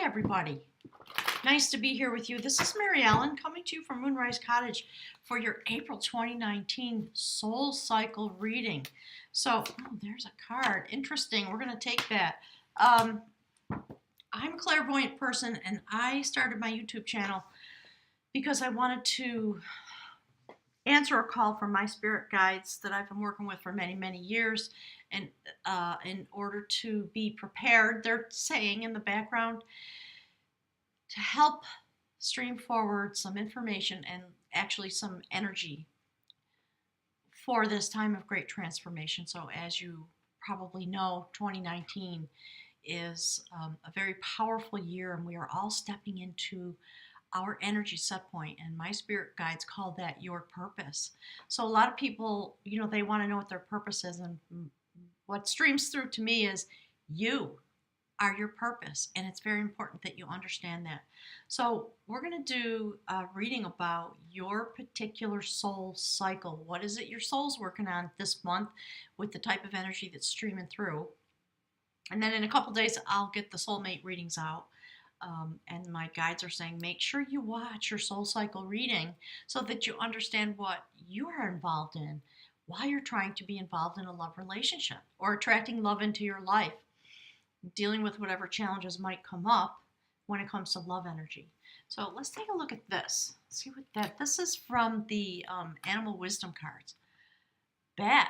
everybody. Nice to be here with you. This is Mary Ellen coming to you from Moonrise Cottage for your April 2019 Soul Cycle reading. So, there's a card. Interesting. We're going to take that. I'm a clairvoyant person, and I started my YouTube channel because I wanted to answer a call from my spirit guides that I've been working with for many, many years. And in order to be prepared, they're saying in the background, to help stream forward some information and actually some energy for this time of great transformation. So as you probably know, 2019 is a very powerful year, and we are all stepping into our energy set point, and my spirit guides call that your purpose. So a lot of people, they want to know what their purpose is, and what streams through to me is you are your purpose, and it's very important that you understand that. So we're going to do a reading about your particular soul cycle. What is it your soul's working on this month with the type of energy that's streaming through? And then in a couple days, I'll get the soulmate readings out. And my guides are saying, make sure you watch your soul cycle reading so that you understand what you are involved in, why you're trying to be involved in a love relationship or attracting love into your life, dealing with whatever challenges might come up when it comes to love energy. So let's take a look at this. See what this is from the Animal Wisdom cards. Bat.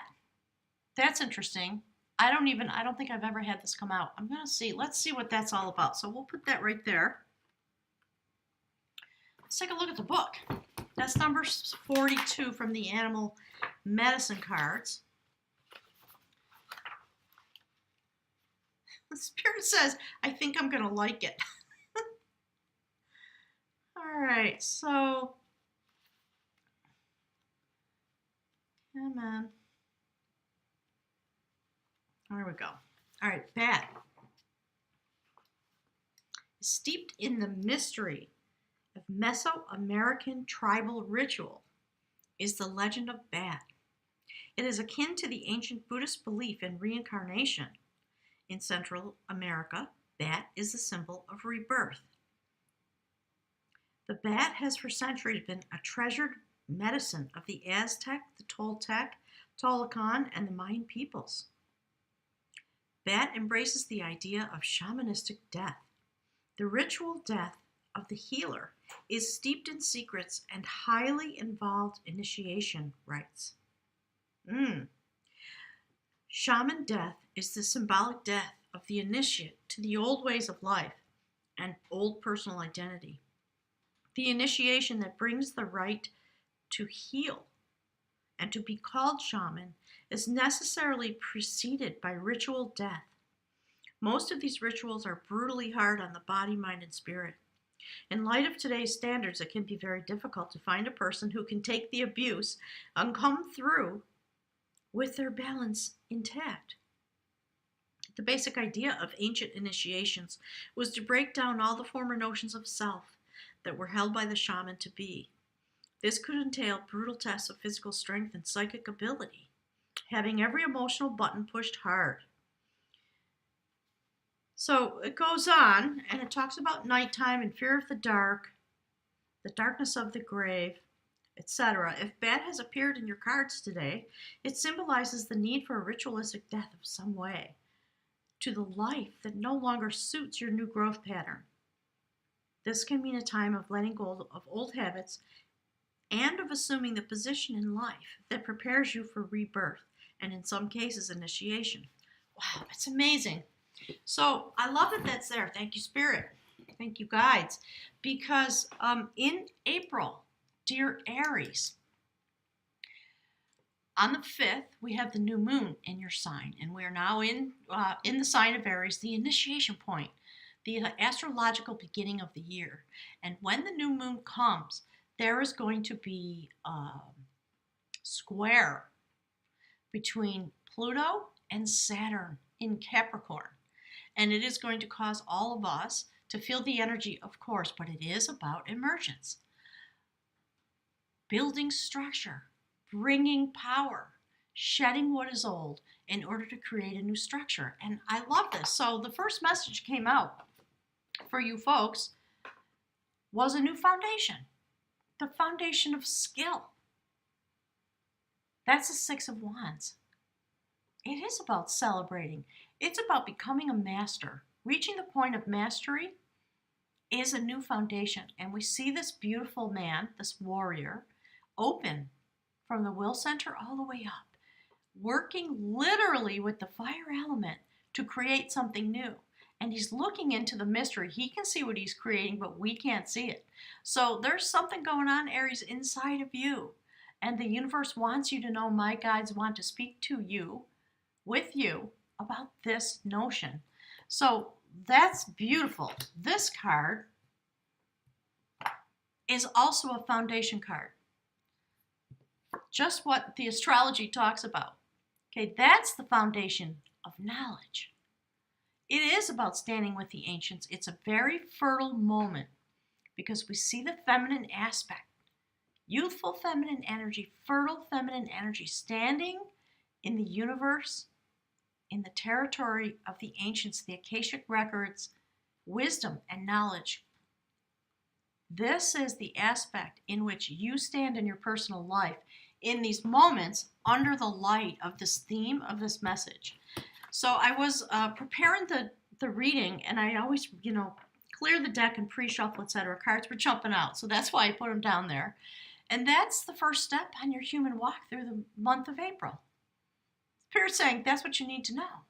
That's interesting. I don't think I've ever had this come out. I'm going to see. Let's see what that's all about. So we'll put that right there. Let's take a look at the book. That's number 42 from the Animal Medicine cards. The Spirit says, I think I'm going to like it. All right, so, come on. There we go. All right, Bat. Steeped in the mystery of Mesoamerican tribal ritual is the legend of Bat. It is akin to the ancient Buddhist belief in reincarnation. In Central America, bat is a symbol of rebirth. The bat has for centuries been a treasured medicine of the Aztec, the Toltec, Tolocan, and the Mayan peoples. Bat embraces the idea of shamanistic death. The ritual death of the healer is steeped in secrets and highly involved initiation rites. Shaman death is the symbolic death of the initiate to the old ways of life and old personal identity. The initiation that brings the right to heal and to be called shaman is necessarily preceded by ritual death. Most of these rituals are brutally hard on the body, mind, and spirit. In light of today's standards, it can be very difficult to find a person who can take the abuse and come through with their balance intact. The basic idea of ancient initiations was to break down all the former notions of self that were held by the shaman to be. This could entail brutal tests of physical strength and psychic ability, having every emotional button pushed hard. So it goes on, and it talks about nighttime and fear of the dark, the darkness of the grave, etc. If Bat has appeared in your cards today, it symbolizes the need for a ritualistic death of some way to the life that no longer suits your new growth pattern. This can mean a time of letting go of old habits and of assuming the position in life that prepares you for rebirth, and in some cases, initiation. Wow, it's amazing. So I love that that's there. Thank you, Spirit. Thank you, guides. Because in April, dear Aries, on the 5th, we have the new moon in your sign, and we are now in the sign of Aries, the initiation point, the astrological beginning of the year. And when the new moon comes, there is going to be a square between Pluto and Saturn in Capricorn. And it is going to cause all of us to feel the energy, of course, but it is about emergence. Building structure, bringing power, shedding what is old in order to create a new structure. And I love this. So the first message came out for you folks was a new foundation, the foundation of skill. That's the Six of Wands. It is about celebrating. It's about becoming a master. Reaching the point of mastery is a new foundation. And we see this beautiful man, this warrior, open from the will center all the way up, working literally with the fire element to create something new. And he's looking into the mystery. He can see what he's creating, but we can't see it. So there's something going on, Aries, inside of you. And the universe wants you to know, my guides want to speak to you, with you, about this notion. So that's beautiful. This card is also a foundation card. Just what the astrology talks about. Okay, that's the foundation of knowledge. It is about standing with the ancients. It's a very fertile moment because we see the feminine aspect. Youthful feminine energy, fertile feminine energy, standing in the universe, in the territory of the ancients, the Akashic records, wisdom and knowledge. This is the aspect in which you stand in your personal life in these moments under the light of this theme of this message. So I was preparing the reading, and I always, clear the deck and pre-shuffle, etc. Cards were jumping out, so that's why I put them down there. And that's the first step on your human walk through the month of April. Spirit's saying that's what you need to know.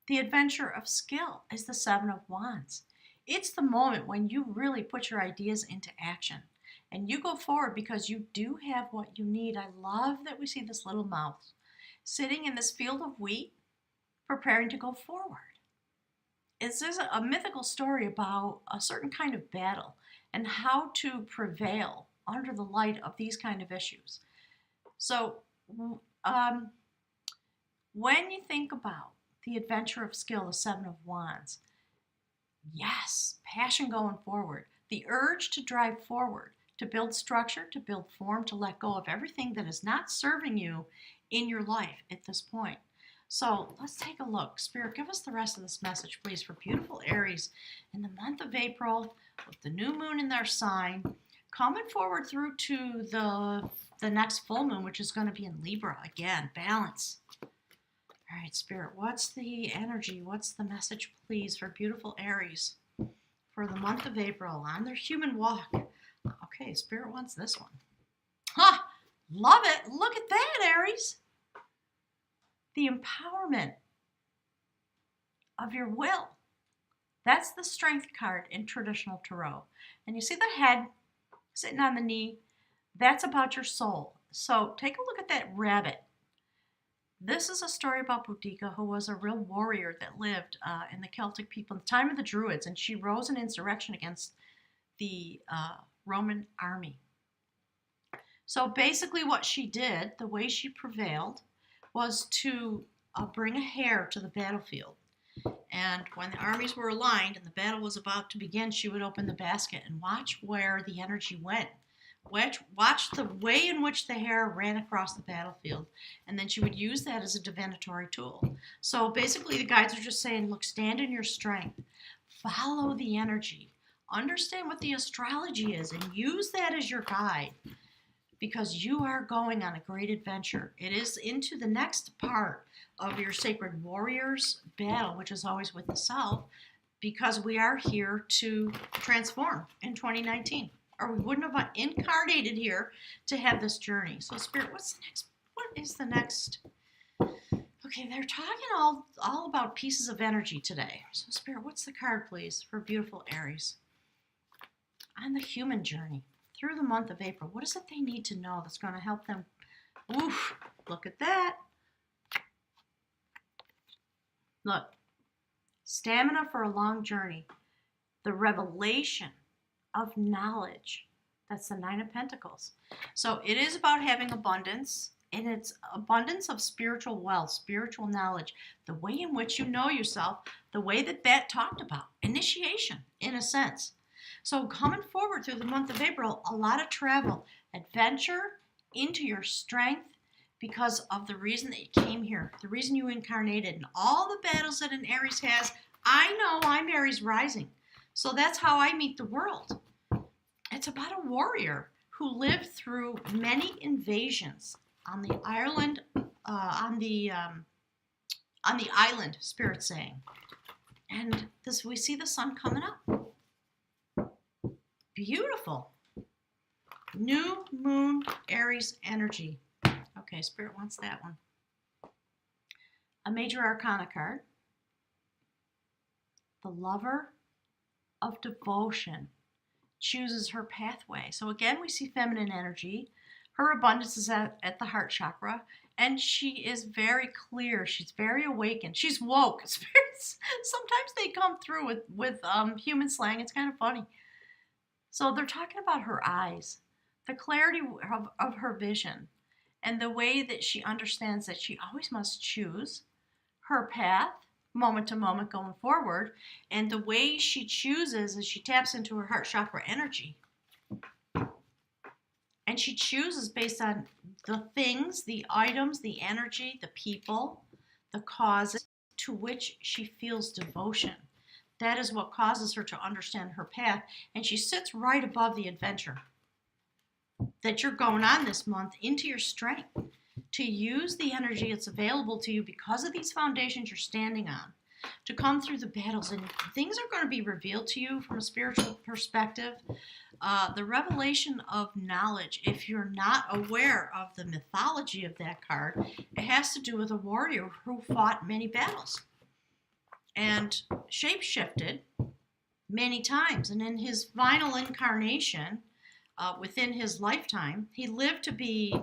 The adventure of skill is the Seven of Wands. It's the moment when you really put your ideas into action. And you go forward because you do have what you need. I love that we see this little mouse sitting in this field of wheat, preparing to go forward. This is a mythical story about a certain kind of battle and how to prevail under the light of these kind of issues. So when you think about the adventure of skill, the Seven of Wands, yes, passion going forward, the urge to drive forward, to build structure, to build form, to let go of everything that is not serving you in your life at this point. So let's take a look. Spirit, give us the rest of this message, please, for beautiful Aries in the month of April with the new moon in their sign, coming forward through to the next full moon, which is going to be in Libra. Again, balance. All right, Spirit, what's the energy? What's the message, please, for beautiful Aries for the month of April on their human walk? Okay, Spirit wants this one. Ha! Love it. Look at that, Aries. The empowerment of your will. That's the strength card in traditional tarot. And you see the head sitting on the knee. That's about your soul. So take a look at that rabbit. This is a story about Boudica, who was a real warrior that lived in the Celtic people in the time of the Druids, and she rose in insurrection against the Roman army. So basically what she did, the way she prevailed, was to bring a hare to the battlefield. And when the armies were aligned and the battle was about to begin, she would open the basket and watch where the energy went. Watch the way in which the hare ran across the battlefield. And then she would use that as a divinatory tool. So basically the guides are just saying, look, stand in your strength. Follow the energy. Understand what the astrology is and use that as your guide. Because you are going on a great adventure. It is into the next part of your Sacred Warriors battle, which is always with the self, because we are here to transform in 2019. Or we wouldn't have incarnated here to have this journey. So Spirit, what's the next? What is the next? Okay, they're talking all about pieces of energy today. So Spirit, what's the card, please, for beautiful Aries on the human journey through the month of April? What is it they need to know that's going to help them? Oof, look at that. Look, stamina for a long journey. The revelation of knowledge. That's the Nine of Pentacles. So it is about having abundance, and it's abundance of spiritual wealth, spiritual knowledge, the way in which you know yourself, the way that talked about, initiation in a sense. So coming forward through the month of April, a lot of travel, adventure into your strength because of the reason that you came here, the reason you incarnated, and all the battles that an Aries has. I know I'm Aries rising. So that's how I meet the world. It's about a warrior who lived through many invasions on the island, on the island, Spirit's saying. And this, we see the sun coming up. Beautiful. New moon, Aries energy. Okay, Spirit wants that one. A major arcana card. The lover of devotion chooses her pathway. So again, we see feminine energy. Her abundance is at the heart chakra, and she is very clear. She's very awakened. She's woke. Spirits, sometimes they come through with human slang. It's kind of funny. So they're talking about her eyes, the clarity of her vision, and the way that she understands that she always must choose her path moment to moment going forward. And the way she chooses is she taps into her heart chakra energy. And she chooses based on the things, the items, the energy, the people, the causes to which she feels devotion. That is what causes her to understand her path. And she sits right above the adventure that you're going on this month into your strength, to use the energy that's available to you because of these foundations you're standing on, to come through the battles. And things are going to be revealed to you from a spiritual perspective. The revelation of knowledge, if you're not aware of the mythology of that card, it has to do with a warrior who fought many battles and shape-shifted many times. And in his final incarnation, within his lifetime, he lived to be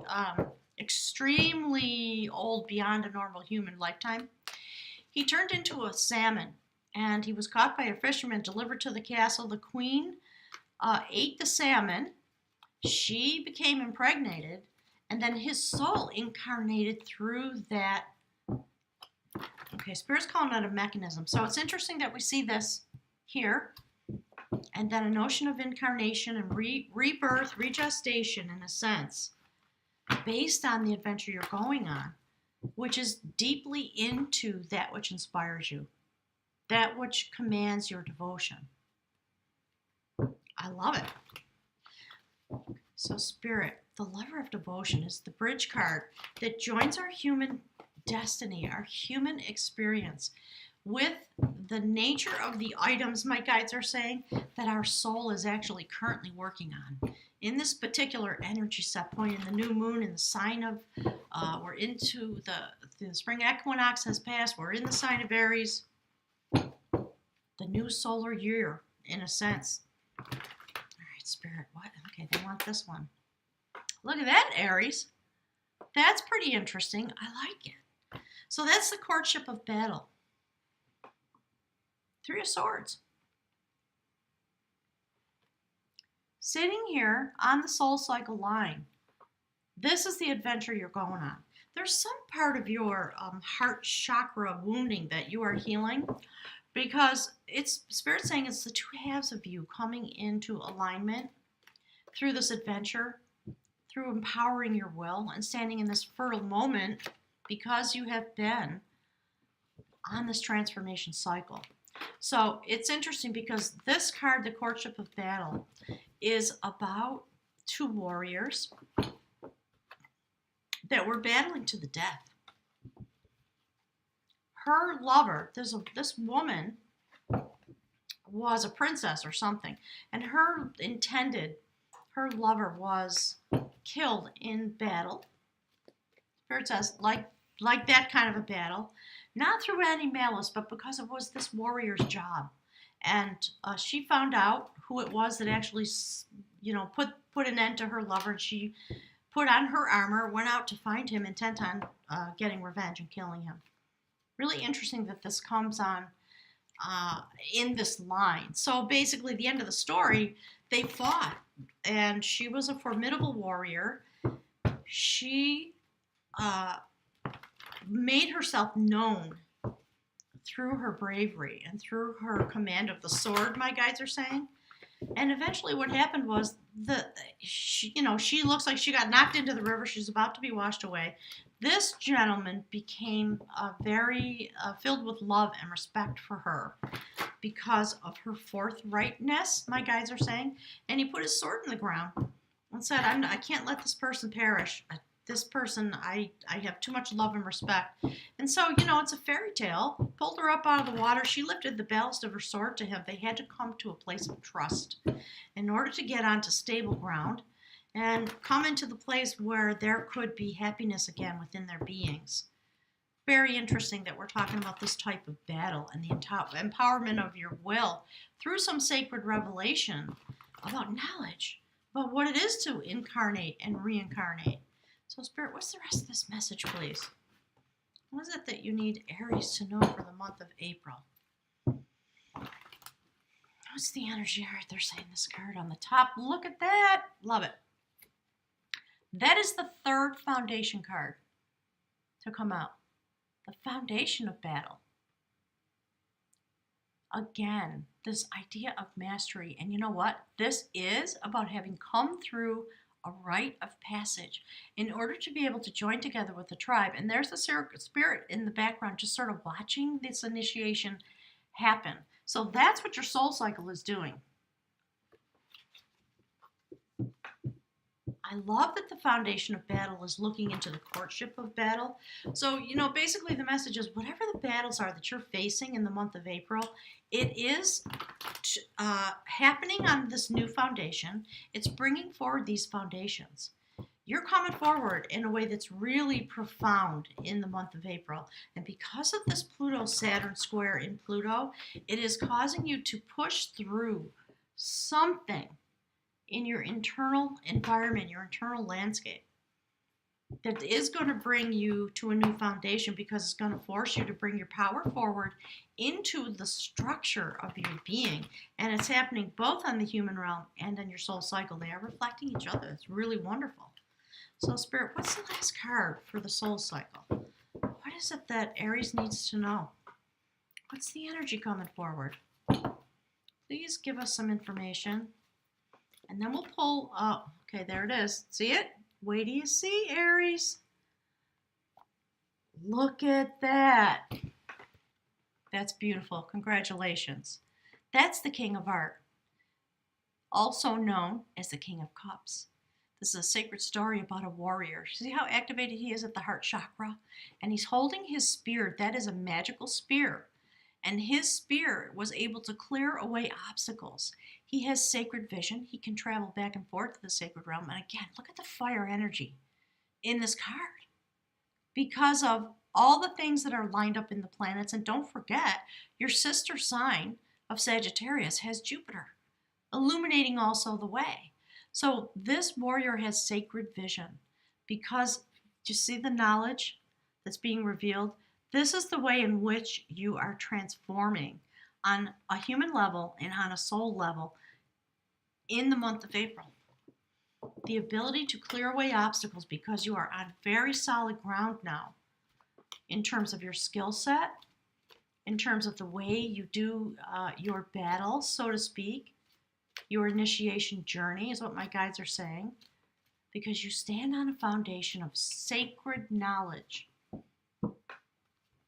extremely old beyond a normal human lifetime. He turned into a salmon, and he was caught by a fisherman, delivered to the castle. The queen ate the salmon. She became impregnated, and then his soul incarnated through that. Okay, Spirit's calling it a mechanism. So it's interesting that we see this here, and then a notion of incarnation and rebirth, regestation in a sense, based on the adventure you're going on, which is deeply into that which inspires you, that which commands your devotion. I love it. So Spirit, the lover of devotion, is the bridge card that joins our human destiny, our human experience, with the nature of the items, my guides are saying, that our soul is actually currently working on. In this particular energy set point, in the new moon, in the sign of, we're into the spring equinox has passed, we're in the sign of Aries, the new solar year, in a sense. All right, Spirit, what? Okay, they want this one. Look at that, Aries. That's pretty interesting. I like it. So that's the courtship of battle. Three of Swords. Sitting here on the soul cycle line, this is the adventure you're going on. There's some part of your heart chakra wounding that you are healing, because it's Spirit saying it's the two halves of you coming into alignment through this adventure, through empowering your will and standing in this fertile moment because you have been on this transformation cycle. So it's interesting because this card, the courtship of battle, is about two warriors that were battling to the death. Her lover, this woman was a princess or something, and her lover was killed in battle. Spirit says, like that kind of a battle, not through any malice, but because it was this warrior's job. And she found out who it was that actually, put an end to her lover. And she put on her armor, went out to find him, intent on getting revenge and killing him. Really interesting that this comes on in this line. So basically, the end of the story, they fought, and she was a formidable warrior. She made herself known through her bravery and through her command of the sword, my guides are saying. And eventually what happened was she looks like she got knocked into the river. She's about to be washed away. This gentleman became very filled with love and respect for her because of her forthrightness, my guides are saying. And he put his sword in the ground and said, I can't let this person perish. This person, I have too much love and respect. And so, it's a fairy tale. Pulled her up out of the water. She lifted the ballast of her sword to him. They had to come to a place of trust in order to get onto stable ground and come into the place where there could be happiness again within their beings. Very interesting that we're talking about this type of battle and the empowerment of your will through some sacred revelation about knowledge, about what it is to incarnate and reincarnate. So, Spirit, what's the rest of this message, please? What is it that you need Aries to know for the month of April? What's the energy? All right, they're saying this card on the top. Look at that. Love it. That is the third foundation card to come out. The foundation of battle. Again, this idea of mastery. And you know what? This is about having come through a rite of passage in order to be able to join together with the tribe. And there's the spirit in the background just sort of watching this initiation happen. So that's what your soul cycle is doing. I love that the foundation of battle is looking into the courtship of battle. So, basically the message is whatever the battles are that you're facing in the month of April, it is happening on this new foundation. It's bringing forward these foundations. You're coming forward in a way that's really profound in the month of April. And because of this Pluto-Saturn square in Pluto, it is causing you to push through something in your internal environment, your internal landscape, that is going to bring you to a new foundation because it's going to force you to bring your power forward into the structure of your being. And it's happening both on the human realm and on your soul cycle. They are reflecting each other. It's really wonderful. So, Spirit, what's the last card for the soul cycle? What is it that Aries needs to know? What's the energy coming forward? Please give us some information. And then we'll pull, okay, there it is. See it? Wait till you see, Aries. Look at that. That's beautiful. Congratulations. That's the King of Art, also known as the King of Cups. This is a sacred story about a warrior. See how activated he is at the heart chakra? And he's holding his spear. That is a magical spear. And his spear was able to clear away obstacles. He has sacred vision. He can travel back and forth to the sacred realm. And again, look at the fire energy in this card. Because of all the things that are lined up in the planets. And don't forget, your sister sign of Sagittarius has Jupiter, illuminating also the way. So this warrior has sacred vision because, do you see the knowledge that's being revealed? This is the way in which you are transforming on a human level and on a soul level in the month of April. The ability to clear away obstacles because you are on very solid ground now in terms of your skill set, in terms of the way you do your battle, so to speak. Your initiation journey is what my guides are saying, because you stand on a foundation of sacred knowledge.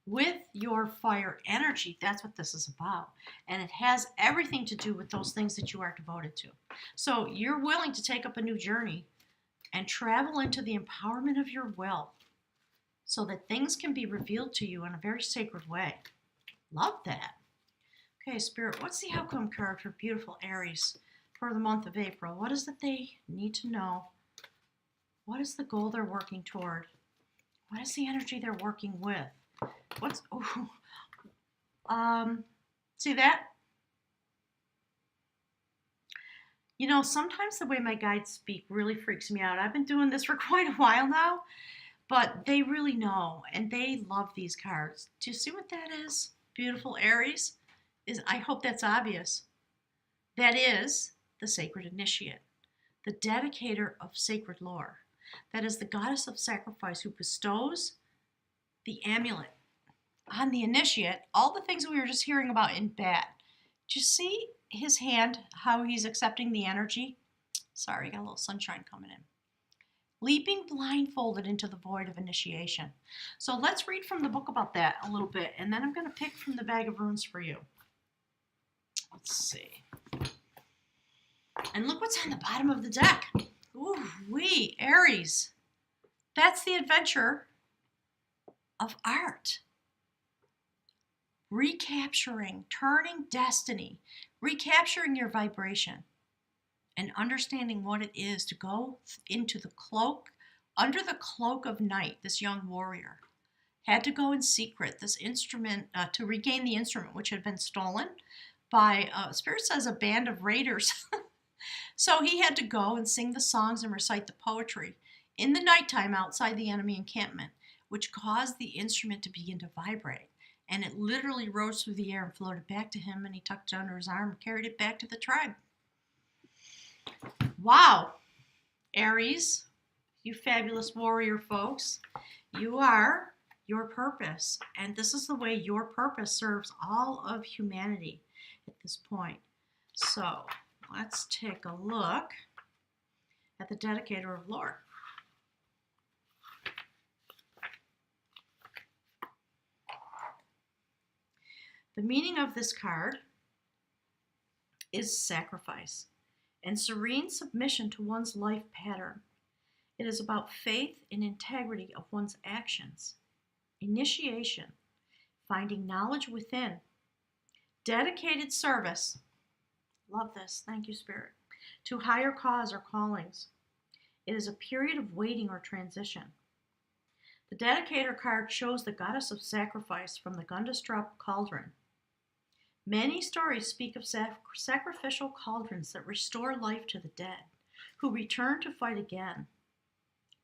With your fire energy, that's what this is about. And it has everything to do with those things that you are devoted to. So you're willing to take up a new journey and travel into the empowerment of your will so that things can be revealed to you in a very sacred way. Love that. Okay, Spirit, what's the outcome card for beautiful Aries for the month of April? What is it they need to know? What is the goal they're working toward? What is the energy they're working with? What's, see that? You know, sometimes the way my guides speak really freaks me out. I've been doing this for quite a while now, but they really know, and they love these cards. Do you see what that is? Beautiful Aries? I hope that's obvious. That is the sacred initiate, the dedicator of sacred lore. That is the goddess of sacrifice who bestows the amulet on the initiate, all the things we were just hearing about in bat. Do you see his hand, how he's accepting the energy? Sorry, got a little sunshine coming in. leaping blindfolded into the void of initiation. So let's read from the book about that a little bit, and then I'm going to pick from the bag of runes for you. Let's see. And look what's on the bottom of the deck. Ooh, Aries. That's the adventure of art. Recapturing, turning destiny, recapturing your vibration, and understanding what it is to go into the cloak, under the cloak of night. This young warrior had to go in secret, this instrument, to regain the instrument which had been stolen by, Spirit says, a band of raiders. So he had to go and sing the songs and recite the poetry in the nighttime outside the enemy encampment, which caused the instrument to begin to vibrate. And it literally rose through the air and floated back to him, and he tucked it under his arm and carried it back to the tribe. Wow, Aries, you fabulous warrior folks, you are your purpose. And this is the way your purpose serves all of humanity at this point. So let's take a look at the Dedicator of Lore. The meaning of this card is sacrifice and serene submission to one's life pattern. It is about faith and integrity of one's actions, initiation, finding knowledge within, dedicated service. Love this. Thank you, Spirit. To higher cause or callings. It is a period of waiting or transition. The Dedicator card shows the goddess of sacrifice from the Gundestrup cauldron. Many stories speak of sacrificial cauldrons that restore life to the dead, who return to fight again,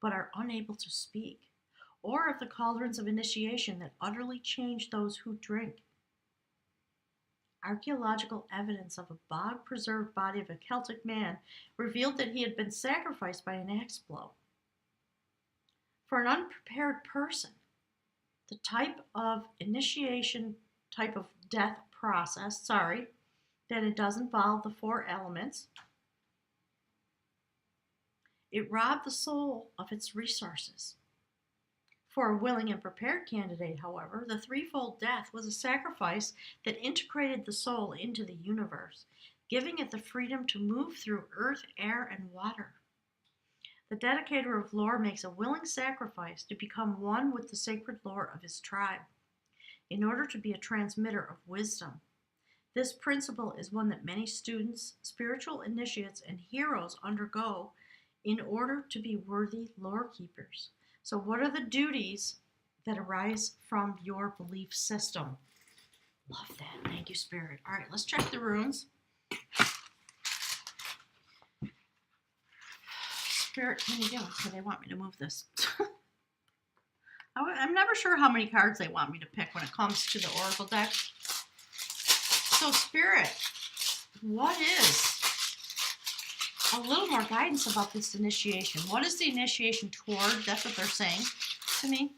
but are unable to speak, or of the cauldrons of initiation that utterly change those who drink. Archaeological evidence of a bog-preserved body of a Celtic man revealed that he had been sacrificed by an axe blow. For an unprepared person, the type of initiation, type of death process, that it does involve the four elements. It robbed the soul of its resources. For a willing and prepared candidate, however, the threefold death was a sacrifice that integrated the soul into the universe, giving it the freedom to move through earth, air, and water. The Dedicator of Lore makes a willing sacrifice to become one with the sacred lore of his tribe, in order to be a transmitter of wisdom. This principle is one that many students, spiritual initiates, and heroes undergo in order to be worthy lore keepers. So what are the duties that arise from your belief system? Love that. Thank you, Spirit. All right, let's check the runes. Spirit, what are you doing? So they want me to move this. I'm never sure how many cards they want me to pick when it comes to the Oracle deck. So, Spirit, what is a little more guidance about this initiation? What is the initiation toward? That's what they're saying to me.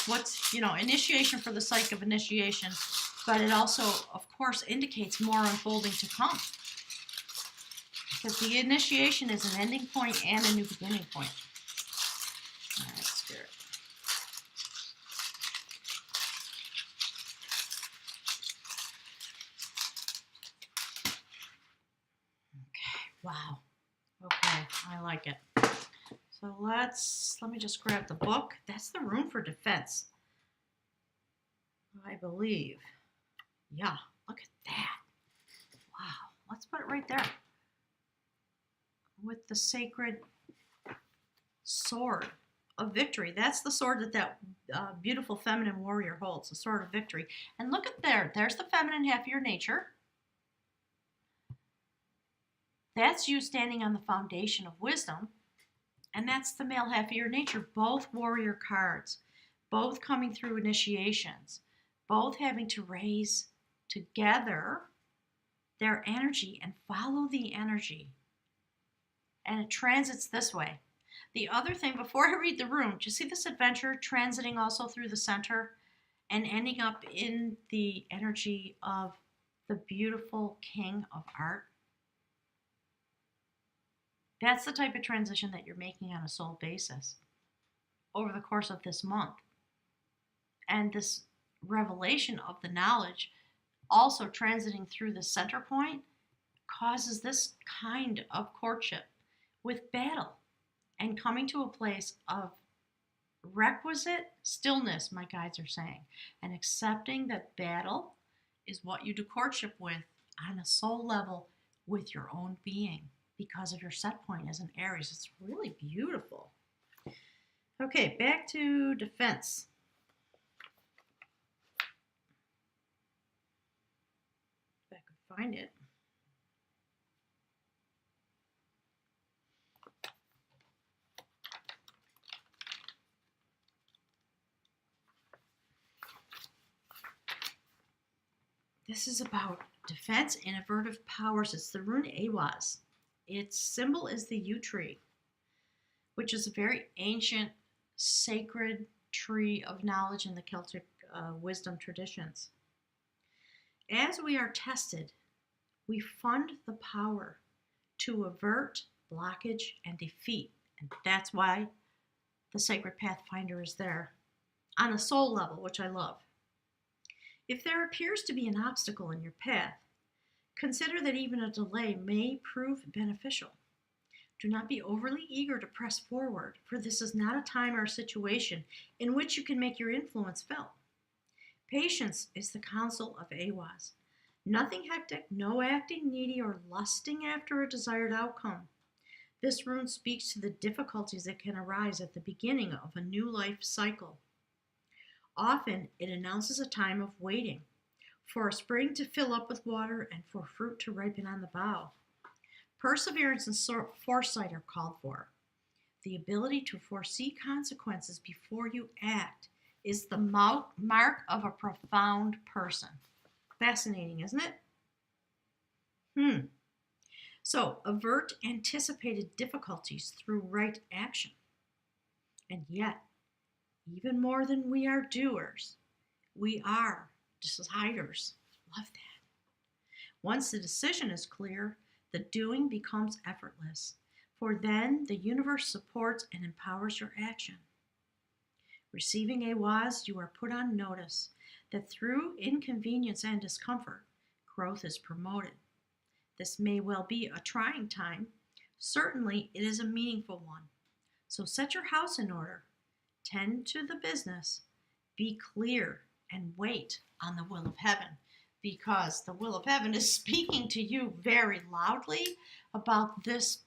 What's, initiation for the sake of initiation, but it also, of course, indicates more unfolding to come. Because the initiation is an ending point and a new beginning point. All right, Spirit. Wow. Okay, I like it. So let me just grab the book. That's the Rune for Defense, I believe. Yeah, look at that. Wow. Let's put it right there. With the sacred sword of victory. That's the sword that beautiful feminine warrior holds, the sword of victory. And look at there. There's the feminine half of your nature. That's you standing on the foundation of wisdom. And that's the male half of your nature. Both warrior cards. Both coming through initiations. Both having to raise together their energy and follow the energy. And it transits this way. The other thing, before I read the rune, do you see this adventure transiting also through the center and ending up in the energy of the beautiful king of art? That's the type of transition that you're making on a soul basis over the course of this month. And this revelation of the knowledge also transiting through the center point causes this kind of courtship with battle and coming to a place of requisite stillness, my guides are saying, and accepting that battle is what you do courtship with on a soul level with your own being because of your set point as an Aries. It's really beautiful. Okay, back to defense. If I could find it. This is about defense and avertive powers. It's the rune Awaz. Its symbol is the yew tree, which is a very ancient, sacred tree of knowledge in the Celtic wisdom traditions. As we are tested, we fund the power to avert, blockage, and defeat. And that's why the Sacred Pathfinder is there on a soul level, which I love. If there appears to be an obstacle in your path, consider that even a delay may prove beneficial. Do not be overly eager to press forward, for this is not a time or a situation in which you can make your influence felt. Patience is the counsel of Awaz. Nothing hectic, no acting needy or lusting after a desired outcome. This rune speaks to the difficulties that can arise at the beginning of a new life cycle. Often, it announces a time of waiting, for a spring to fill up with water and for fruit to ripen on the bough. Perseverance and foresight are called for. The ability to foresee consequences before you act is the mark of a profound person. Fascinating, isn't it? So, avert anticipated difficulties through right action. And yet, even more than we are doers, we are deciders. Love that. Once the decision is clear, the doing becomes effortless, for then the universe supports and empowers your action. Receiving Awaz, you are put on notice that through inconvenience and discomfort, growth is promoted. This may well be a trying time. Certainly, it is a meaningful one. So set your house in order. Tend to the business, be clear, and wait on the will of heaven, because the will of heaven is speaking to you very loudly about this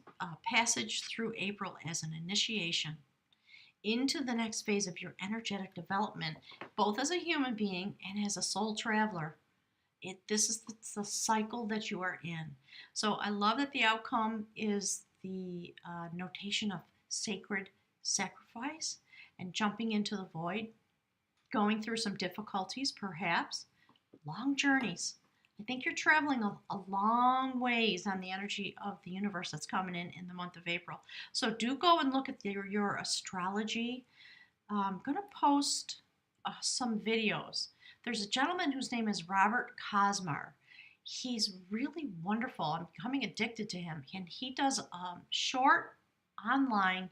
passage through April as an initiation into the next phase of your energetic development, both as a human being and as a soul traveler. This is the cycle that you are in. So I love that the outcome is the notation of sacred sacrifice and jumping into the void, going through some difficulties, perhaps, long journeys. I think you're traveling a long ways on the energy of the universe that's coming in the month of April. So do go and look at your astrology. I'm going to post some videos. There's a gentleman whose name is Robert Cosmar. He's really wonderful. I'm becoming addicted to him. And he does short online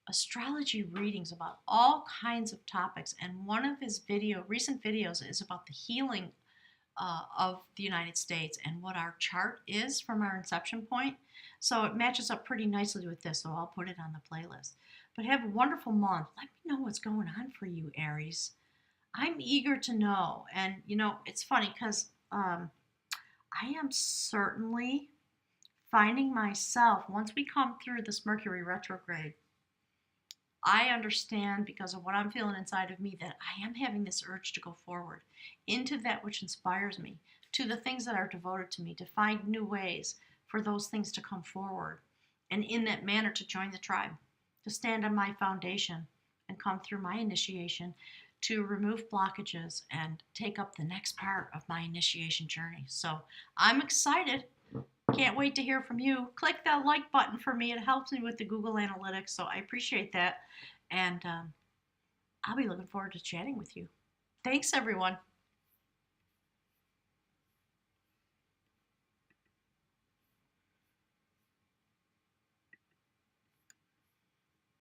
astrology readings about all kinds of topics. And one of his recent videos is about the healing of the United States and what our chart is from our inception point. So it matches up pretty nicely with this, so I'll put it on the playlist. But have a wonderful month. Let me know what's going on for you, Aries. I'm eager to know. And, it's funny because I am certainly finding myself, once we come through this Mercury retrograde, I understand because of what I'm feeling inside of me that I am having this urge to go forward into that which inspires me, to the things that are devoted to me, to find new ways for those things to come forward. And in that manner to join the tribe, to stand on my foundation and come through my initiation to remove blockages and take up the next part of my initiation journey. So I'm excited. Can't wait to hear from you. Click that like button for me. It helps me with the Google Analytics, so I appreciate that. And I'll be looking forward to chatting with you. Thanks, everyone.